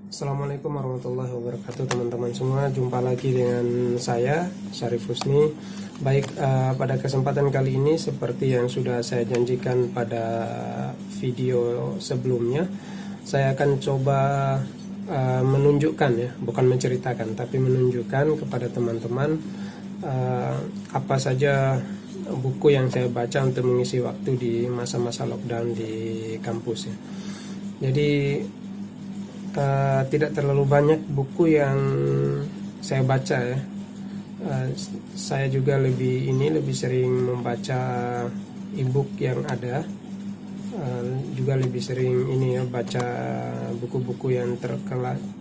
Assalamualaikum warahmatullahi wabarakatuh teman-teman semua. Jumpa lagi dengan saya Syarif Husni. Baik, pada kesempatan kali ini seperti yang sudah saya janjikan pada video sebelumnya, saya akan coba menunjukkan ya, bukan menceritakan tapi menunjukkan kepada teman-teman apa saja buku yang saya baca untuk mengisi waktu di masa-masa lockdown di kampus ya. Jadi tidak terlalu banyak buku yang saya baca ya. Saya juga lebih sering membaca e-book yang ada. Juga lebih sering baca buku-buku yang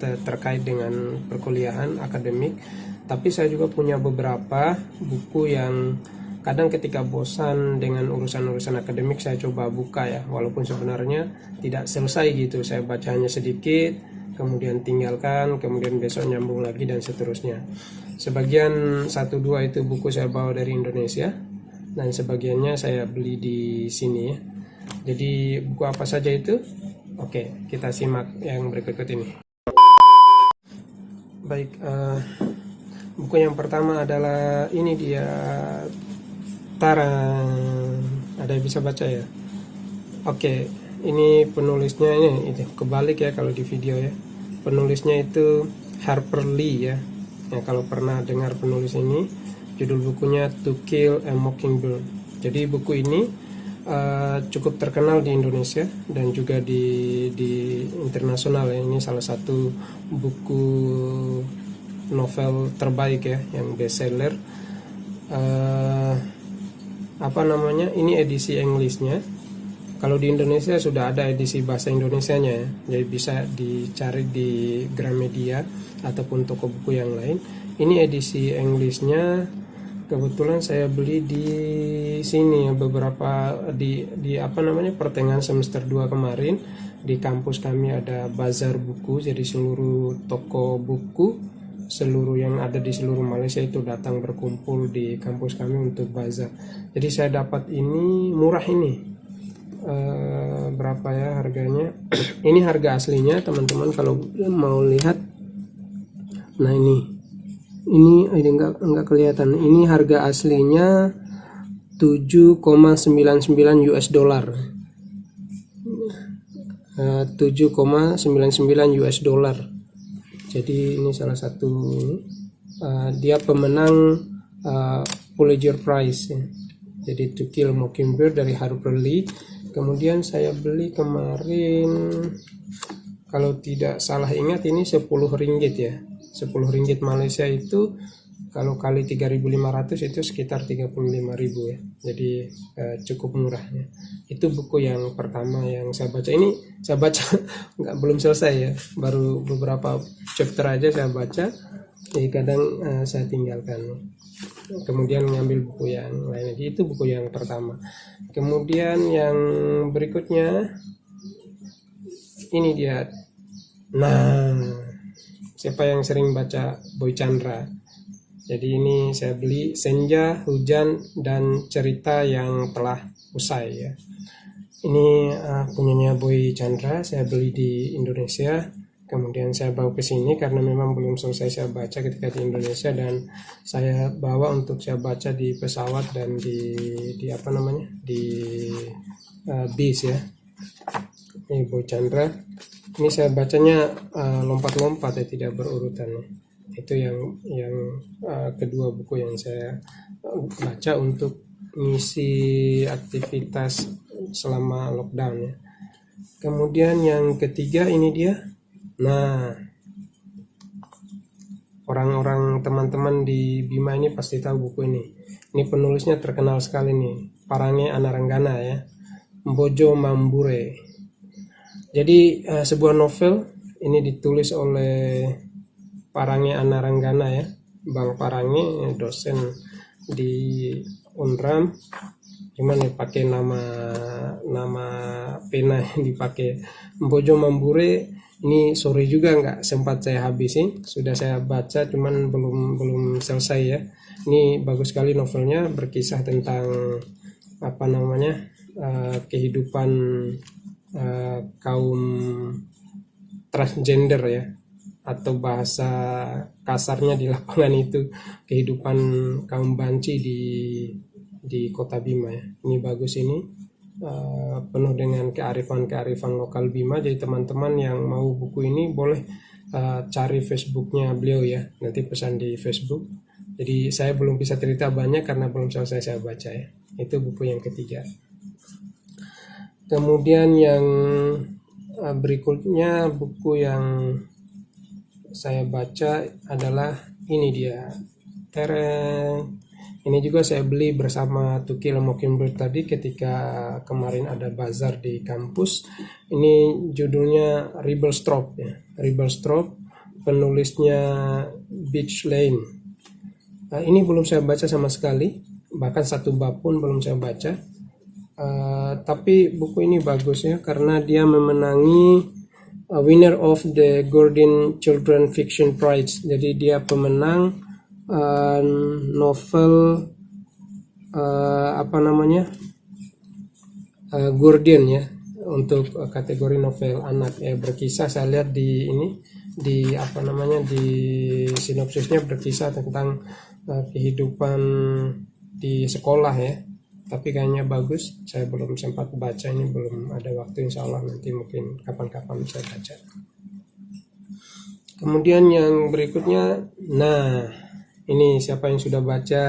terkait dengan perkuliahan akademik. Tapi saya juga punya beberapa buku yang kadang ketika bosan dengan urusan-urusan akademik saya coba buka ya, walaupun sebenarnya tidak selesai gitu, saya bacanya sedikit kemudian tinggalkan, kemudian besok nyambung lagi dan seterusnya. Sebagian 1-2 itu buku saya bawa dari Indonesia dan sebagiannya saya beli di sini ya. Jadi buku apa saja itu? Oke, kita simak yang berikut ini. Baik, buku yang pertama adalah ini dia. Tara, ada yang bisa baca ya? Oke, ini penulisnya ini itu kebalik ya kalau di video ya. Penulisnya itu Harper Lee ya. Ya kalau pernah dengar penulis ini, judul bukunya To Kill a Mockingbird. Jadi buku ini cukup terkenal di Indonesia dan juga di internasional ya. Ini salah satu buku novel terbaik ya, yang bestseller. Ini edisi Inggrisnya. Kalau di Indonesia sudah ada edisi bahasa Indonesianya ya, jadi bisa dicari di Gramedia ataupun toko buku yang lain. Ini edisi Inggrisnya, kebetulan saya beli di sini ya, beberapa di pertengahan semester 2 kemarin. Di kampus kami ada bazar buku, jadi seluruh toko buku seluruh yang ada di seluruh Malaysia itu datang berkumpul di kampus kami untuk bazar. Jadi saya dapat ini murah ini. Berapa ya harganya? Ini harga aslinya teman-teman kalau mau lihat. Nah ini enggak kelihatan. Ini harga aslinya 7,99 US dollar. 7,99 US dollar. Jadi ini salah satu dia pemenang Pulitzer Prize ya. Jadi To Kill a Mockingbird dari Harper Lee. Kemudian saya beli kemarin, kalau tidak salah ingat ini 10 ringgit ya. 10 ringgit Malaysia itu kalau kali 3.500 itu sekitar 35.000 ya. Jadi cukup murahnya. Itu buku yang pertama yang saya baca. Ini saya baca belum selesai ya, baru beberapa chapter aja saya baca. Jadi kadang saya tinggalkan. Kemudian ngambil buku yang lain lagi. Itu buku yang pertama. Kemudian yang berikutnya ini dia. Nah, siapa yang sering baca Boy Chandra? Jadi ini saya beli Senja, Hujan, dan Cerita yang Telah Usai ya. Ini punyanya Boy Chandra, saya beli di Indonesia. Kemudian saya bawa ke sini karena memang belum selesai saya baca ketika di Indonesia, dan saya bawa untuk saya baca di pesawat dan di bis ya. Ini Boy Chandra. Ini saya bacanya lompat-lompat ya, tidak berurutan ya. Itu yang kedua buku yang saya baca untuk ngisi aktivitas selama lockdown ya. Kemudian yang ketiga ini dia. Nah, orang-orang teman-teman di Bima ini pasti tahu buku ini. Ini penulisnya terkenal sekali nih, Parange Anaranggana ya, Mbojo Mambure. Jadi sebuah novel ini ditulis oleh Parange Anaranggana ya, Bang Parange dosen di Unram, cuman ya pakai nama pena yang dipakai. Mbojo Mambure ini sore juga nggak sempat saya habisin, sudah saya baca cuman belum selesai ya. Ini bagus sekali novelnya, berkisah tentang kehidupan kaum transgender ya. atau bahasa kasarnya di lapangan itu kehidupan kaum banci di Kota Bima ya. Ini bagus ini, penuh dengan kearifan lokal Bima. Jadi teman-teman yang mau buku ini boleh cari Facebooknya beliau ya, nanti pesan di Facebook. Jadi saya belum bisa cerita banyak karena belum selesai saya baca ya. Itu buku yang ketiga. Kemudian yang berikutnya buku yang saya baca adalah ini dia. Tereng. Ini juga saya beli bersama To Kill a Mockingbird tadi ketika kemarin ada bazar di kampus. Ini judulnya Rebel Strop ya. Rebel Strop, penulisnya Beach Lane. Ini belum saya baca sama sekali, bahkan satu bab pun belum saya baca. Tapi buku ini bagus ya karena dia memenangi winner of the Gordon Children Fiction Prize. Jadi dia pemenang novel Gordon ya, untuk kategori novel anak ya, berkisah. Saya lihat di sinopsisnya berkisah tentang kehidupan di sekolah ya, tapi kayaknya bagus. Saya belum sempat baca, ini belum ada waktu, insya Allah nanti mungkin kapan-kapan saya baca. Kemudian yang berikutnya, nah ini siapa yang sudah baca,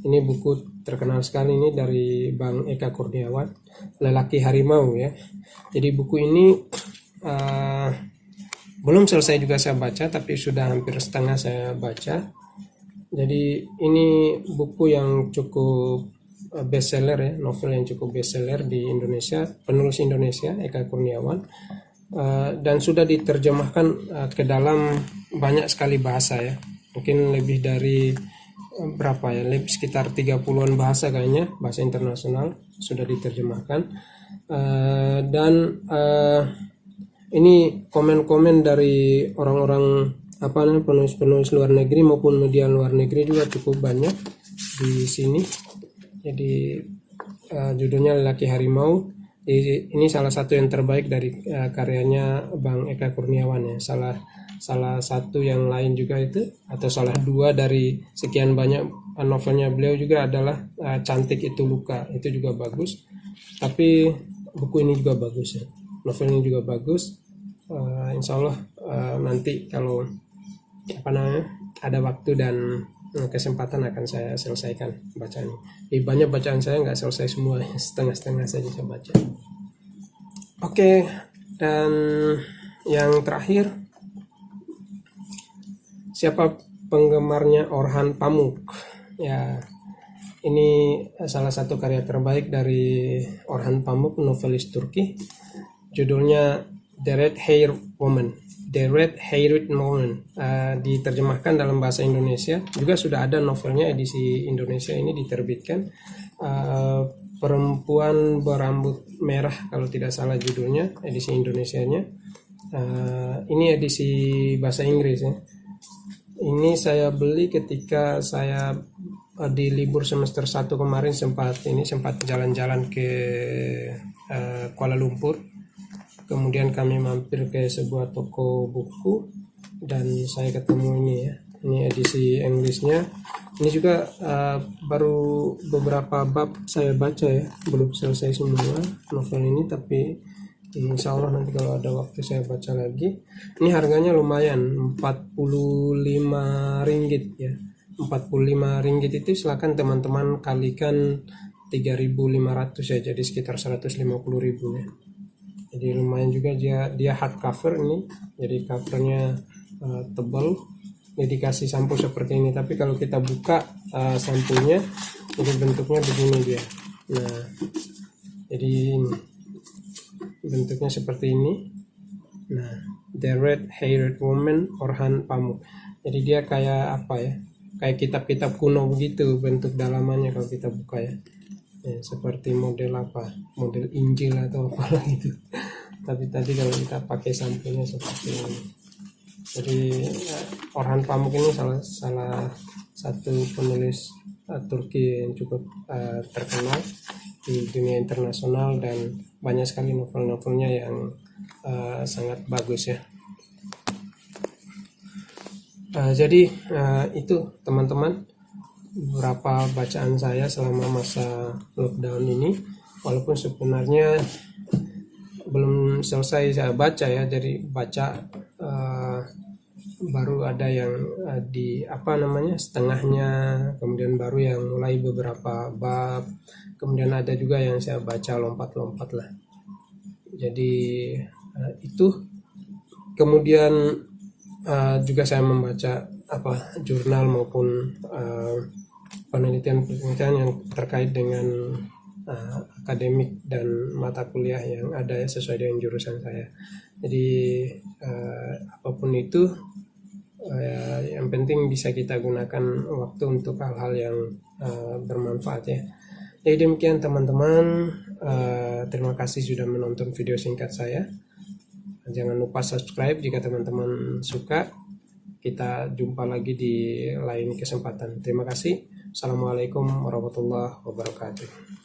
ini buku terkenal sekali ini dari Bang Eka Kurniawan, Lelaki Harimau ya. Jadi buku ini belum selesai juga saya baca, tapi sudah hampir setengah saya baca. Jadi ini buku yang cukup bestseller ya, novel yang cukup bestseller di Indonesia, penulis Indonesia Eka Kurniawan, dan sudah diterjemahkan ke dalam banyak sekali bahasa ya, mungkin lebih dari sekitar 30-an bahasa kayaknya, bahasa internasional sudah diterjemahkan. Dan ini komen-komen dari orang-orang penulis luar negeri maupun media luar negeri juga cukup banyak di sini. Jadi judulnya Lelaki Harimau. Ini salah satu yang terbaik dari karyanya Bang Eka Kurniawan ya. Salah satu yang lain juga itu, atau salah dua dari sekian banyak novelnya beliau juga adalah Cantik Itu Luka. Itu juga bagus. Tapi buku ini juga bagus ya. Novel ini juga bagus. Insya Allah nanti kalau ada waktu dan kesempatan akan saya selesaikan bacaan. Banyak bacaan saya nggak selesai semua, setengah-setengah saja saya baca. Oke, dan yang terakhir, siapa penggemarnya Orhan Pamuk? Ya, ini salah satu karya terbaik dari Orhan Pamuk, novelis Turki. Judulnya The Red Hair Woman. The Red Haired Woman, diterjemahkan dalam bahasa Indonesia. Juga sudah ada novelnya, edisi Indonesia ini diterbitkan. Perempuan Berambut Merah kalau tidak salah judulnya, edisi Indonesianya. Ini edisi bahasa Inggris ya. Ini saya beli ketika saya di libur semester 1 kemarin, sempat jalan-jalan ke Kuala Lumpur. Kemudian kami mampir ke sebuah toko buku dan saya ketemu ini ya. Ini edisi Inggrisnya. Ini juga baru beberapa bab saya baca ya. Belum selesai semua novel ini, tapi insya Allah nanti kalau ada waktu saya baca lagi. Ini harganya lumayan, 45 ringgit ya. 45 ringgit itu silakan teman-teman kalikan 3.500 ya, jadi sekitar 150.000 ya. Jadi lumayan juga, dia hardcover ini, jadi covernya tebal. Ini dikasih sampul seperti ini, tapi kalau kita buka sampulnya, jadi bentuknya begini dia. Nah, jadi bentuknya seperti ini. Nah, The Red Haired Woman, Orhan Pamuk. Jadi dia kayak kayak kitab-kitab kuno begitu bentuk dalamannya kalau kita buka ya. Seperti model Injil atau apa gitu. Tapi tadi kalau kita pakai sampulnya seperti ini. Jadi Orhan Pamuk ini salah satu penulis Turki yang cukup terkenal di dunia internasional, dan banyak sekali novel-novelnya yang sangat bagus ya. Jadi itu teman-teman beberapa bacaan saya selama masa lockdown ini, walaupun sebenarnya belum selesai saya baca ya, jadi baca baru ada yang di apa namanya setengahnya, kemudian baru yang mulai beberapa bab, kemudian ada juga yang saya baca lompat-lompat lah. Jadi itu kemudian juga saya membaca apa jurnal maupun penelitian-penelitian yang terkait dengan akademik dan mata kuliah yang ada ya sesuai dengan jurusan saya. Jadi apapun itu yang penting bisa kita gunakan waktu untuk hal-hal yang bermanfaat ya. Jadi demikian teman-teman, terima kasih sudah menonton video singkat saya. Jangan lupa subscribe jika teman-teman suka. Kita jumpa lagi di lain kesempatan. Terima kasih. Assalamualaikum warahmatullahi wabarakatuh.